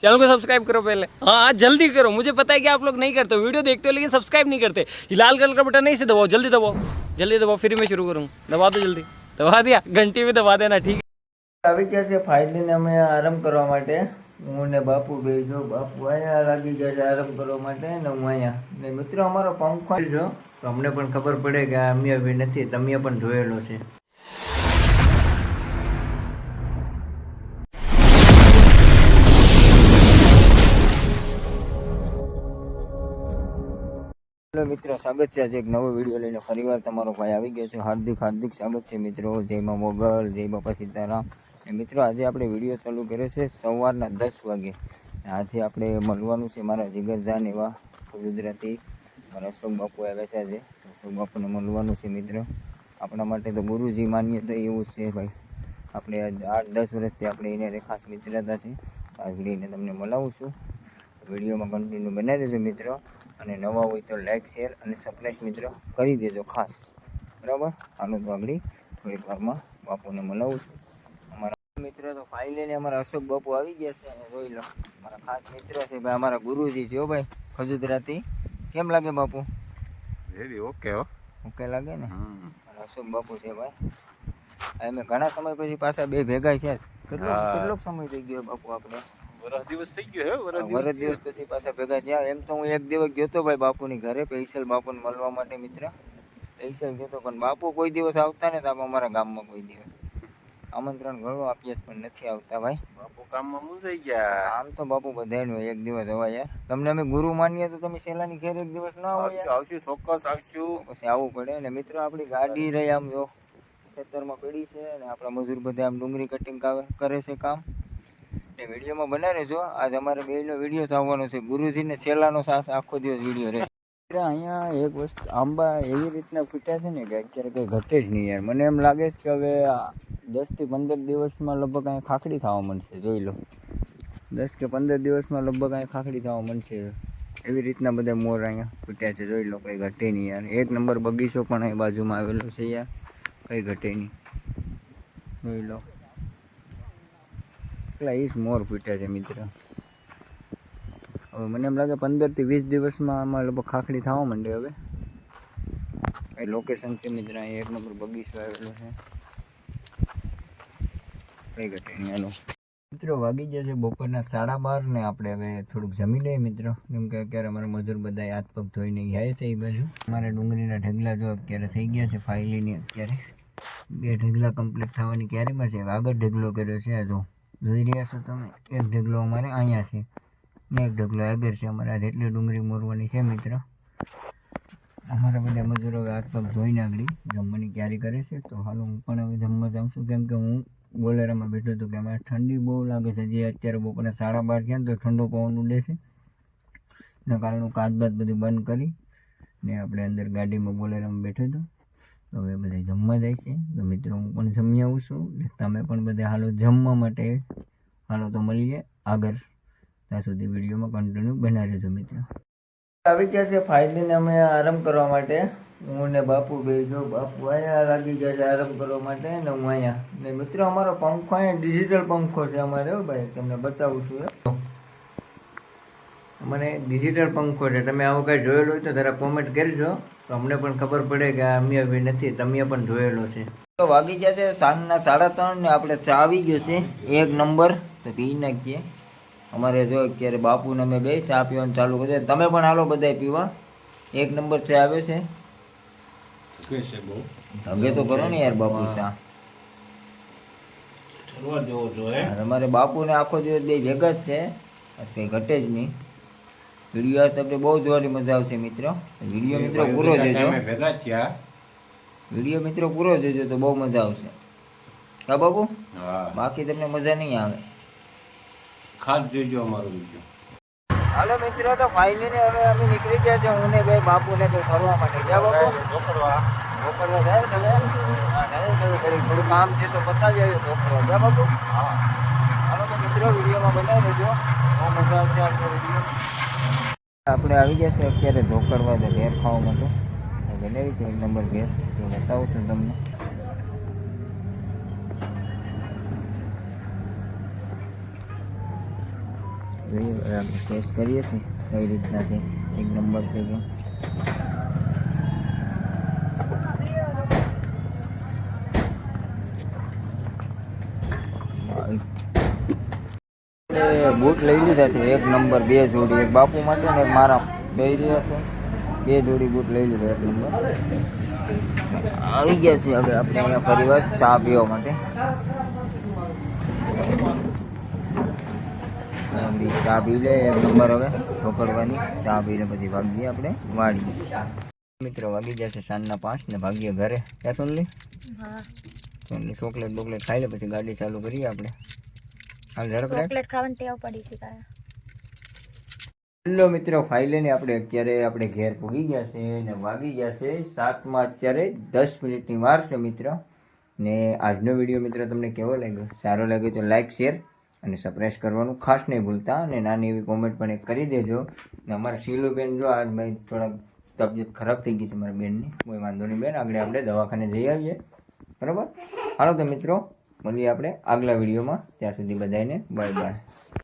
Channel को subscribe करो पहले। हाँ जल्दी करो, मुझे पता है कि आप लोग नहीं करते हो, वीडियो देखते हो लेकिन सब्सक्राइब नहीं करते। ये लाल कलर का बटन नहीं से दबाओ, जल्दी दबाओ, जल्दी दबाओ, फिर मैं शुरू करूँ। दबा दो जल्दी, दबा दिया, घंटी भी दबा देना, ठीक है। આવી ગયા છે ફાઇનલી અમે આરામ કરવા માટે હું ને બાપુ બે જો બાપુ અહીંયા લાગી ગયા છે આરામ કરવા માટે ને હું અહીંયા ને મિત્રો અમારો પંખો જો તો અમને પણ ખબર પડે કે આ અમે બી નથી તમે પણ જોયેલો છે હેલો મિત્રો સ્વાગત છે આજે એક નવો વિડીયો લઈને ફરીવાર તમારો ભાઈ આવી ગયો છે હાર્દિક હાર્દિક સ્વાગત છે મિત્રો જય મા મોગલ જય બાપા સીતારામ મિત્રો આજે આપણે વિડીયો ચાલુ કર્યો છે સવારના 10 વાગે આજે આપણે મળવાનું છે મારા જીગરજાન એવા ગુજરાતી મારા અશોક બાપુ આવ્યા છે આજે અશોક બાપુને મળવાનું છે મિત્રો આપણા માટે તો ગુરુજી માનીએ તો એવું છે ભાઈ આપણે 8-10 વર્ષથી આપણે એને ખાસ મિત્રતા છે આ વિડીયોને તમને મળાવું છું વિડીયોમાં કન્ટિન્યુ બનાવી દેજો મિત્રો અને નવા હોય તો લાઈક શેર અને સબસ્ક્રાઇબ મિત્રો કરી દેજો ખાસ બરાબર હાલો તો આગળ થોડીક વારમાં બાપુને મળાવું છું અમારા મિત્રો તો ફાઇનલી અમારા અશોક બાપુ આવી ગયા છે અને જોઈ લો મારા ખાસ મિત્રો છે ભાઈ અમારા ગુરુજી છે હો ભાઈ ખજુદરાતી કેમ લાગે બાપુ રેડી ઓકે હો ઓકે લાગે ને અશોક બાપુ છે ભાઈ અમે ઘણા સમય પછી પાછા બે ભેગા છે કેટલો સમય થઈ ગયો બાપુ આપણે વરસ દિવસ થઈ ગયો હે વરસ દિવસ પછી પાછા ભેગા થયા એમ તો હું એક દિવસ ગયો તો ભાઈ બાપુની ઘરે પૈસલ બાપુને મળવા માટે મિત્ર પૈસલ ગયો તો પણ બાપુ કોઈ દિવસ આવતા ને તો અમારા ગામમાં કોઈ દિવસ આમંત્રણ ઘણું આપીએ પણ નથી આવતા ભાઈ બાપુ કામમાં મૂંઝાઈ ગયા આમ તો બાપુ બધાને હોય એક દિવસ હવા યાર તમને અમે ગુરુ માનીએ તો તમે શેલાની ઘેર એક દિવસ ના આવો યાર આવશું ચોક્કસ આવશું પછી આવવું પડે ને મિત્રો આપણી ગાડી રહી આમ જો ખેતરમાં પડી છે અને આપણા મજૂર બધા આમ ડુંગળી કટિંગ કરે છે કામ ને વિડીયોમાં બનાવી રહેજો આજ અમારે બેનો વિડીયો આવવાનો છે ગુરુજીને છેલ્લાનો સાથ આખો દિવસ વિડીયો રહે અહીંયા એક વસ્તુ આંબા એવી રીતના ફૂટ્યા છે ને કે અત્યારે કંઈ ઘટે જ નહીં યાર મને એમ લાગે છે કે હવે 10 થી 15 દિવસમાં લગભગ અહીં ખાખડી થવા મળશે જોઈ લો 10 કે 15 દિવસમાં લગભગ અહીં ખાખડી થવા મળશે એવી રીતના બધા મોર અહીંયા ફૂટ્યા છે જોઈ લો કંઈ ઘટે નહીં યાર એક નંબર બગીચો પણ અહીં બાજુમાં આવેલો છે યાર કંઈ ઘટે નહીં જોઈ લો એટલા ઈસ મોર ફૂટ્યા છે મિત્ર હવે મને એમ લાગે 15 થી 20 દિવસમાં આમાં લગભગ ખાખડી થવા માંડે હવે એ લોકેશન છે મિત્ર અહીં એક નંબર બગીચો આવેલો છે કઈ ઘટે નહીં હાલો મિત્રો વાગી ગયા છે બપોરના 12:30 ને આપણે હવે થોડુંક જમી લઈએ મિત્રો કેમ કે અત્યારે અમારા મજૂર બધા હાથ પગ ધોઈને ગયા છે એ બાજુ અમારા ડુંગળીના ઢગલા જો અત્યારે થઈ ગયા છે ફાઇલીની અત્યારે 2 ઢગલા કમ્પ્લીટ થવાની ક્યારેમાં છે આગળ ઢગલો કર્યો છે આ જો જોઈ રહ્યા છો તમે એક ઢગલો અમારે અહીંયા છે ને એક ઢગલો આગળ છે અમારે આજે એટલી ડુંગળી મોરવાની છે મિત્ર અમારા બધા મજૂરો હવે હાથ પગ ધોઈને આગળ જમવાની તૈયારી કરે છે તો હાલો હું પણ હવે જમવા જાઉં છું કેમ કે હું બોલેરામાં બેઠો હતો કે અમારે ઠંડી બહુ લાગે છે જે અત્યારે બપોરે 12:30 થયા ને તો ઠંડો પવન ઉડે છે એના કારણે હું કાચબાચ બધું બંધ કરી ને આપણે અંદર ગાડીમાં બોલેરામાં બેઠો હતો તો હવે બધા જમવા જાય છે તો મિત્રો હું પણ જમી આવું છું તમે પણ બધા હાલો જમવા માટે હાલો તો મળીએ આગળ ત્યાં સુધી વિડીયોમાં કન્ટિન્યુ બનાવી રહેજો મિત્રો આવી ગયા છે ફાઇનલી અમે આરામ કરવા માટે હું ને બાપુ બે જો બાપુ અહીંયા લાગી ગયા છે આરામ કરવા માટે ને હું અહીંયા ને મિત્રો અમારો પંખો અહીંયા ડિજિટલ પંખો છે અમારે ભાઈ તમને બતાવું છું મને ડિજિટલ પંખો છે તમે આવો કાંઈ જોયેલો હોય તો જરા કોમેન્ટ કરજો તો અમને પણ ખબર પડે કે અમે હવે નથી તમે પણ જોયેલો છે તો વાગી ગયા છે સાંજના 3:30 ને આપણે ચા આવી ગયો છે એક નંબર તો પી નાખીએ અમારે જો અત્યારે બાપુને અમે બે ચા પીવાનું ચાલુ કરી તમે પણ હાલો બધા પીવા એક નંબર ચા આવે છે ધગે તો કરો ને યાર બાપુ ચા તમારે બાપુને આખો દિવસ બે ભેગા જ છે આજ કંઈ ઘટે જ નહીં વિડીયો તમને બહુ જોવાની મજા આવશે મિત્રો વિડીયો મિત્રો પૂરો જોજો વિડીયો મિત્રો પૂરો જોજો તો બહુ મજા આવશે હા બાપુ બાકી તમને મજા નહીં આવે ખાસ જોજો અમારો વિડીયો હાલો મિત્રો તો ફાઇનલી હવે અમે નીકળી ગયા છે હું ને ભાઈ બાપુને તો ફરવા માટે ગયા બાપુ રોકડવા જાય તમે થોડું કામ છે તો બતાવી આવ્યો રોકડવા ગયા બાપુ હાલો તો મિત્રો વિડીયોમાં બનાવી દેજો બહુ મજા આવશે આપણો વિડીયો આપણે આવી ગયા છે અત્યારે ધોકડવા તો ઘેર ખાવા માટે બનાવી છે એક નંબર ઘેર તો બતાવું છું તમને જોઈએ હવે આપણે ટેસ્ટ કરીએ છીએ કઈ રીતના છે. એક નંબર છે કે બૂટ લઈ લીધા છે એક નંબર, 2 જોડી, એક બાપુ માટે ને એક મારા, બે રહ્યા છે. 2 જોડી બૂટ લઈ લીધા એક નંબર. આવી ગયા છે હવે આપણે અહીંયા ફરી વાર ચા પીવા માટે. ચા પી લે એક નંબર. હવે પકડવાની ચા પીને પછી ભાગીએ આપણે વાડી. મિત્રો વાગી જશે સાંજના 5 ને ભાગીએ ઘરે. ક્યાં સોનલી? સોનલી ચોકલેટ બોકલેટ ખાઈ લે પછી ગાડી ચાલુ કરીએ આપણે. હાલ ઝડપ રાખ. ચોકલેટ ખાવાની ટેવ પડી છે તારે. હેલો મિત્રો, ફાઇનલી આપણે અત્યારે આપણે ઘેર પૂગી ગયા છે ને વાગી ગયા છે 7 માં. અત્યારે 10 મિનિટની વાર છે મિત્ર. ને આજનો વિડીયો મિત્ર તમને કેવો લાગ્યો? સારો લાગ્યો તો લાઈક, શેર અને સબસ્ક્રાઈબ કરવાનું ખાસ નહીં ભૂલતા. અને નાની એવી કોમેન્ટ પણ એક કરી દેજો. ને અમારા શીલુ બેન જો આજ ભાઈ થોડાક તબિયત ખરાબ થઈ ગઈ છે મારા બેનની. કોઈ વાંધો નહીં બેન, આગળ આપણે દવાખાને જઈ આવીએ. બરાબર? હાલો તો મિત્રો મળીએ આપણે આગલા વિડીયોમાં. ત્યાં સુધી બધાને બાય બાય.